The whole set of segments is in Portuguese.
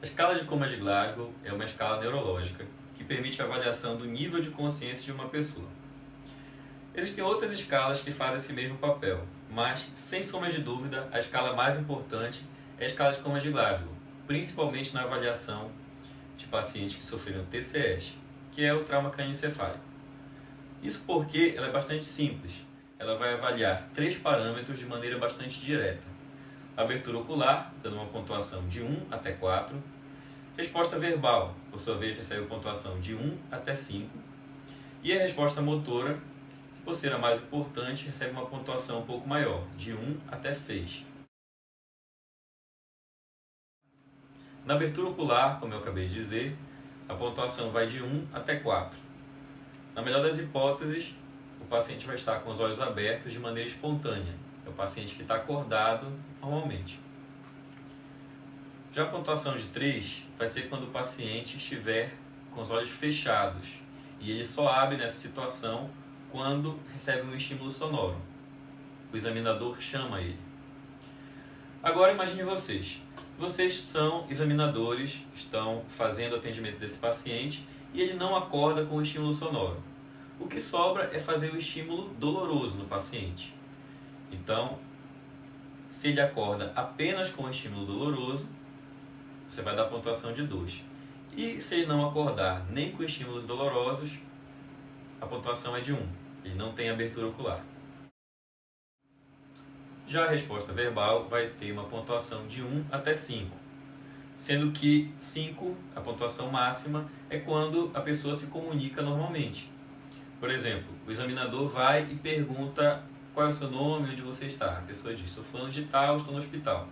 A escala de coma de Glasgow é uma escala neurológica que permite a avaliação do nível de consciência de uma pessoa. Existem outras escalas que fazem esse mesmo papel, mas, sem sombra de dúvida, a escala mais importante é a escala de coma de Glasgow, principalmente na avaliação de pacientes que sofreram TCEs, que é o trauma crânioencefálico. Isso porque ela é bastante simples. Ela vai avaliar 3 parâmetros de maneira bastante direta. A abertura ocular, dando uma pontuação de 1 até 4. Resposta verbal, por sua vez, recebe pontuação de 1 até 5. E a resposta motora, que por ser a mais importante, recebe uma pontuação um pouco maior, de 1 até 6. Na abertura ocular, como eu acabei de dizer, a pontuação vai de 1 até 4. Na melhor das hipóteses, o paciente vai estar com os olhos abertos de maneira espontânea. É o paciente que está acordado normalmente. Já a pontuação de 3 vai ser quando o paciente estiver com os olhos fechados. E ele só abre nessa situação quando recebe um estímulo sonoro. O examinador chama ele. Agora imagine vocês. Vocês são examinadores, estão fazendo o atendimento desse paciente e ele não acorda com o estímulo sonoro. O que sobra é fazer o estímulo doloroso no paciente. Então, se ele acorda apenas com o estímulo doloroso, você vai dar pontuação de 2. E se ele não acordar nem com estímulos dolorosos, a pontuação é de 1. Ele não tem abertura ocular. Já a resposta verbal vai ter uma pontuação de 1 até 5, sendo que 5, a pontuação máxima, é quando a pessoa se comunica normalmente. Por exemplo, o examinador vai e pergunta qual é o seu nome, onde você está. A pessoa diz, sou fulano de tal, estou no hospital.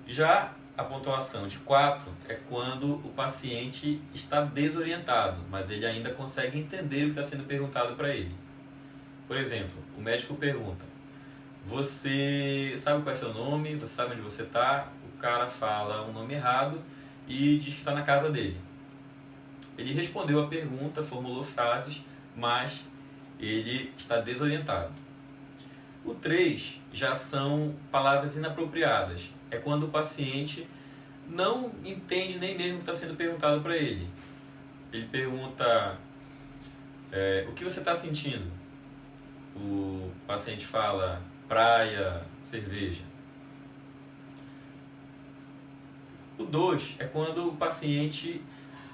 Já a pontuação de 4 é quando o paciente está desorientado, mas ele ainda consegue entender o que está sendo perguntado para ele. Por exemplo, o médico pergunta, você sabe qual é seu nome? Você sabe onde você está? O cara fala um nome errado e diz que está na casa dele. Ele respondeu a pergunta, formulou frases, mas ele está desorientado. O 3 já são palavras inapropriadas. É quando o paciente não entende nem mesmo o que está sendo perguntado para ele. Ele pergunta, o que você está sentindo? O paciente fala, praia, cerveja. O 2 é quando o paciente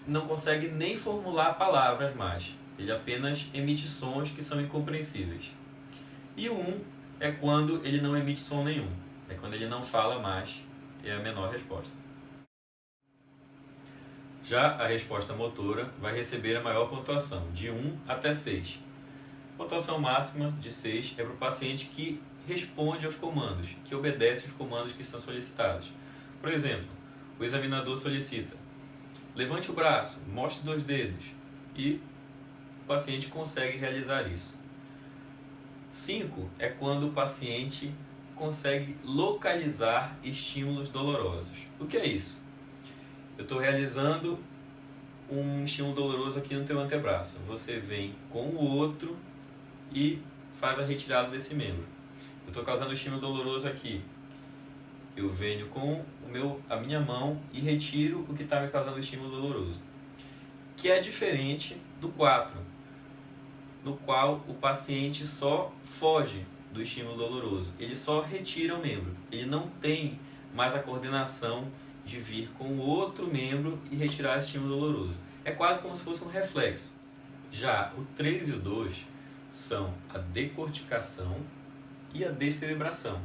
não consegue nem formular palavras mais. Ele apenas emite sons que são incompreensíveis. E o 1 é quando ele não emite som nenhum. É quando ele não fala mais, é a menor resposta. Já a resposta motora vai receber a maior pontuação, de 1 até 6. A pontuação máxima de 6 é para o paciente que responde aos comandos, que obedece os comandos que são solicitados. Por exemplo, o examinador solicita, levante o braço, mostre 2 dedos, e o paciente consegue realizar isso. 5 é quando o paciente consegue localizar estímulos dolorosos. O que é isso? Eu estou realizando um estímulo doloroso aqui no teu antebraço. Você vem com o outro e faz a retirada desse membro. Eu estou causando estímulo doloroso aqui. Eu venho com a minha mão e retiro o que está me causando estímulo doloroso. Que é diferente do 4, no qual o paciente só foge do estímulo doloroso. Ele só retira o membro. Ele não tem mais a coordenação de vir com o outro membro e retirar o estímulo doloroso. É quase como se fosse um reflexo. Já o 3 e o 2 são a decorticação e a descerebração.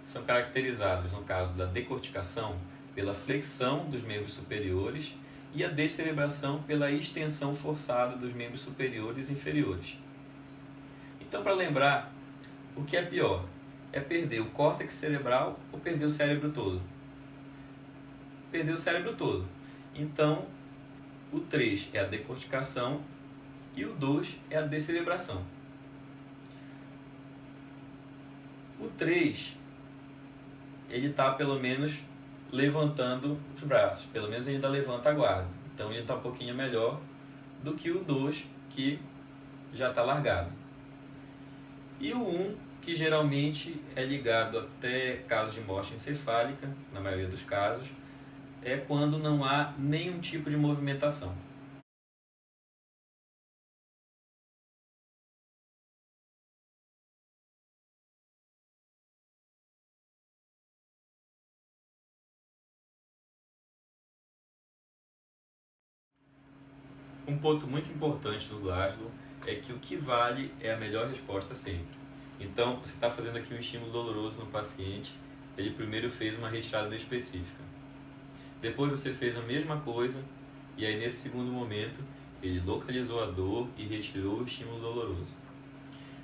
São caracterizados, no caso da decorticação, pela flexão dos membros superiores e a descerebração pela extensão forçada dos membros superiores e inferiores. Então, para lembrar, o que é pior? É perder o córtex cerebral ou perder o cérebro todo? Perder o cérebro todo. Então, o 3 é a decorticação e o 2 é a descerebração. O 3, ele está pelo menos levantando os braços, pelo menos ele ainda levanta a guarda. Então ele está um pouquinho melhor do que o 2, que já está largado. E o 1, que geralmente é ligado até casos de morte encefálica, na maioria dos casos, é quando não há nenhum tipo de movimentação. Um ponto muito importante do Glasgow é que o que vale é a melhor resposta sempre. Então, você está fazendo aqui um estímulo doloroso no paciente, ele primeiro fez uma retirada específica. Depois você fez a mesma coisa, e aí nesse segundo momento, ele localizou a dor e retirou o estímulo doloroso.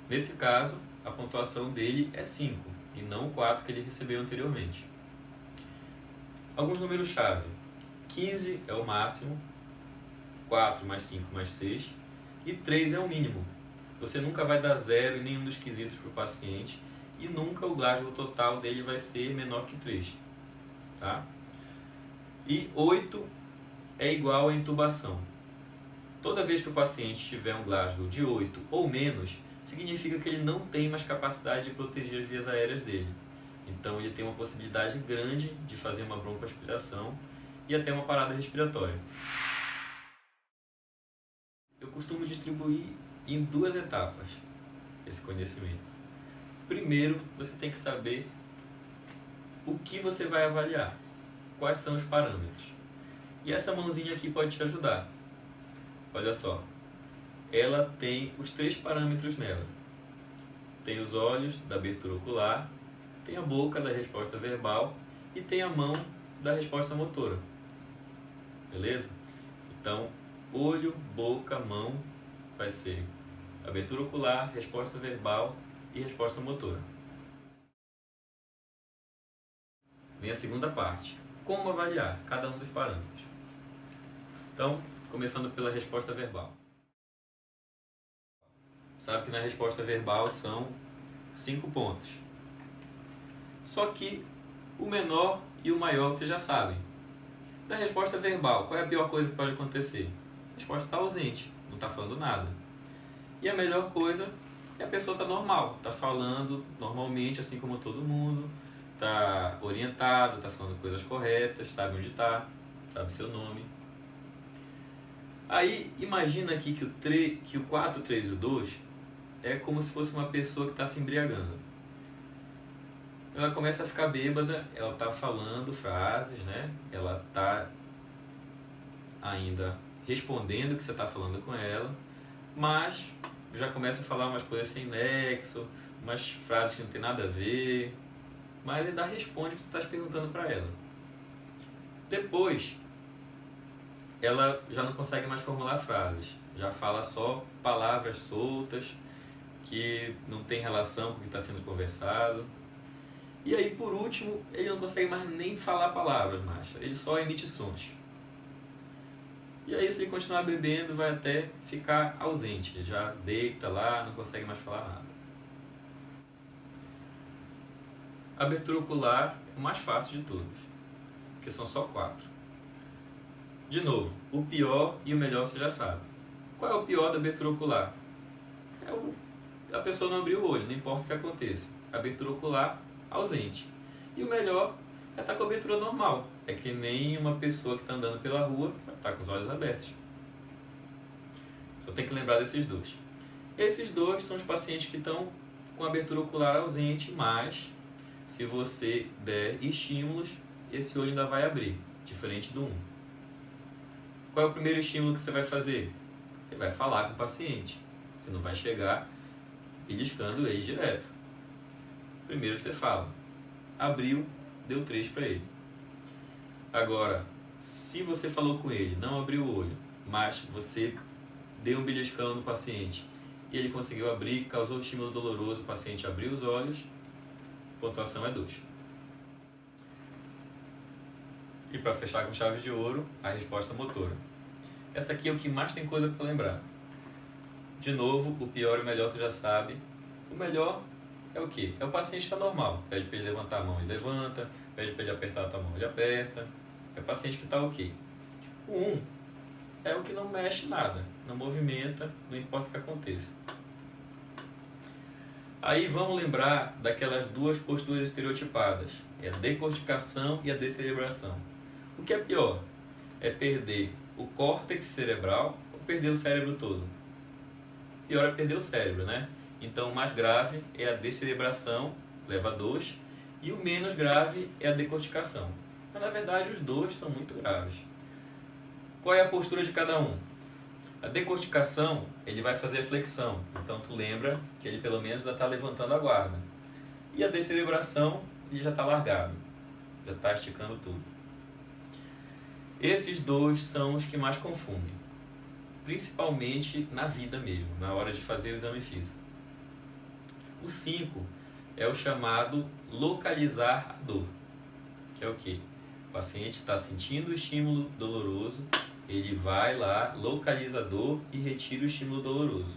Nesse caso, a pontuação dele é 5, e não o 4 que ele recebeu anteriormente. Alguns números-chave. 15 é o máximo, 4 mais 5 mais 6, e 3 é o mínimo. Você nunca vai dar 0 em nenhum dos quesitos para o paciente, e nunca o Glasgow total dele vai ser menor que 3. Tá? E 8 é igual à intubação. Toda vez que o paciente tiver um Glasgow de 8 ou menos, significa que ele não tem mais capacidade de proteger as vias aéreas dele. Então ele tem uma possibilidade grande de fazer uma broncoaspiração e até uma parada respiratória. Eu costumo distribuir em 2 etapas esse conhecimento. Primeiro, você tem que saber o que você vai avaliar, quais são os parâmetros. E essa mãozinha aqui pode te ajudar. Olha só, ela tem os 3 parâmetros nela. Tem os olhos da abertura ocular, tem a boca da resposta verbal e tem a mão da resposta motora. Beleza? Então, olho, boca, mão vai ser abertura ocular, resposta verbal e resposta motora. Vem a segunda parte. Como avaliar cada um dos parâmetros? Então, começando pela resposta verbal. Sabe que na resposta verbal são 5 pontos. Só que o menor e o maior vocês já sabem. Da resposta verbal, qual é a pior coisa que pode acontecer? A resposta está ausente, não está falando nada. E a melhor coisa é a pessoa está normal, está falando normalmente, assim como todo mundo, está orientado, está falando coisas corretas, sabe onde está, sabe seu nome. Aí, imagina aqui que o 4, 3 e o 2 é como se fosse uma pessoa que está se embriagando. Ela começa a ficar bêbada, ela está falando frases, né? Ela está ainda respondendo o que você está falando com ela, mas já começa a falar umas coisas sem nexo, umas frases que não tem nada a ver, mas ainda responde o que tu estás perguntando para ela. Depois, ela já não consegue mais formular frases, já fala só palavras soltas, que não tem relação com o que está sendo conversado. E aí, por último, ele não consegue mais nem falar palavras, mais, ele só emite sons. E aí, se ele continuar bebendo, vai até ficar ausente, ele já deita lá, não consegue mais falar nada. A abertura ocular é o mais fácil de todos, porque são só 4. De novo, o pior e o melhor você já sabe. Qual é o pior da abertura ocular? A pessoa não abrir o olho, não importa o que aconteça. A abertura ocular ausente. E o melhor é estar com a abertura normal. É que nem uma pessoa que está andando pela rua está com os olhos abertos. Só tem que lembrar desses 2. Esses 2 são os pacientes que estão com a abertura ocular ausente, mas se você der estímulos, esse olho ainda vai abrir, diferente do 1. Qual é o primeiro estímulo que você vai fazer? Você vai falar com o paciente. Você não vai chegar beliscando ele direto. Primeiro você fala. Abriu, deu 3 para ele. Agora, se você falou com ele, não abriu o olho, mas você deu um beliscão no paciente e ele conseguiu abrir, causou um estímulo doloroso, o paciente abriu os olhos, pontuação é 2. E para fechar com chave de ouro, a resposta motora. Essa aqui é o que mais tem coisa para lembrar. De novo, o pior e o melhor tu já sabe. O melhor é o quê? É o paciente estar normal. Pede para ele levantar a mão, ele levanta. Pede para ele apertar a tua mão, ele aperta. É o paciente que está ok. O 1 é o que não mexe nada, não movimenta, não importa o que aconteça. Aí vamos lembrar daquelas 2 posturas estereotipadas. É a decorticação e a descerebração. O que é pior? É perder o córtex cerebral ou perder o cérebro todo? Pior é perder o cérebro, né? Então o mais grave é a descerebração, leva a 2, e o menos grave é a decorticação. Mas na verdade os dois são muito graves. Qual é a postura de cada um? A decorticação, ele vai fazer flexão, então tu lembra que ele pelo menos já está levantando a guarda. E a descerebração, ele já está largado, já está esticando tudo. Esses dois são os que mais confundem, principalmente na vida mesmo, na hora de fazer o exame físico. O 5 é o chamado localizar a dor, que é o quê? O paciente está sentindo o estímulo doloroso, ele vai lá, localiza a dor e retira o estímulo doloroso.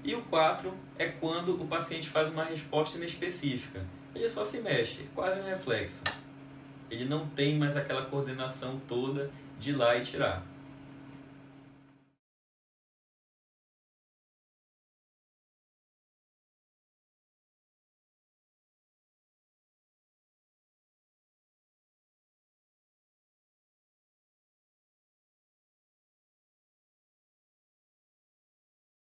E o 4 é quando o paciente faz uma resposta inespecífica. Ele só se mexe, é quase um reflexo. Ele não tem mais aquela coordenação toda de ir lá e tirar.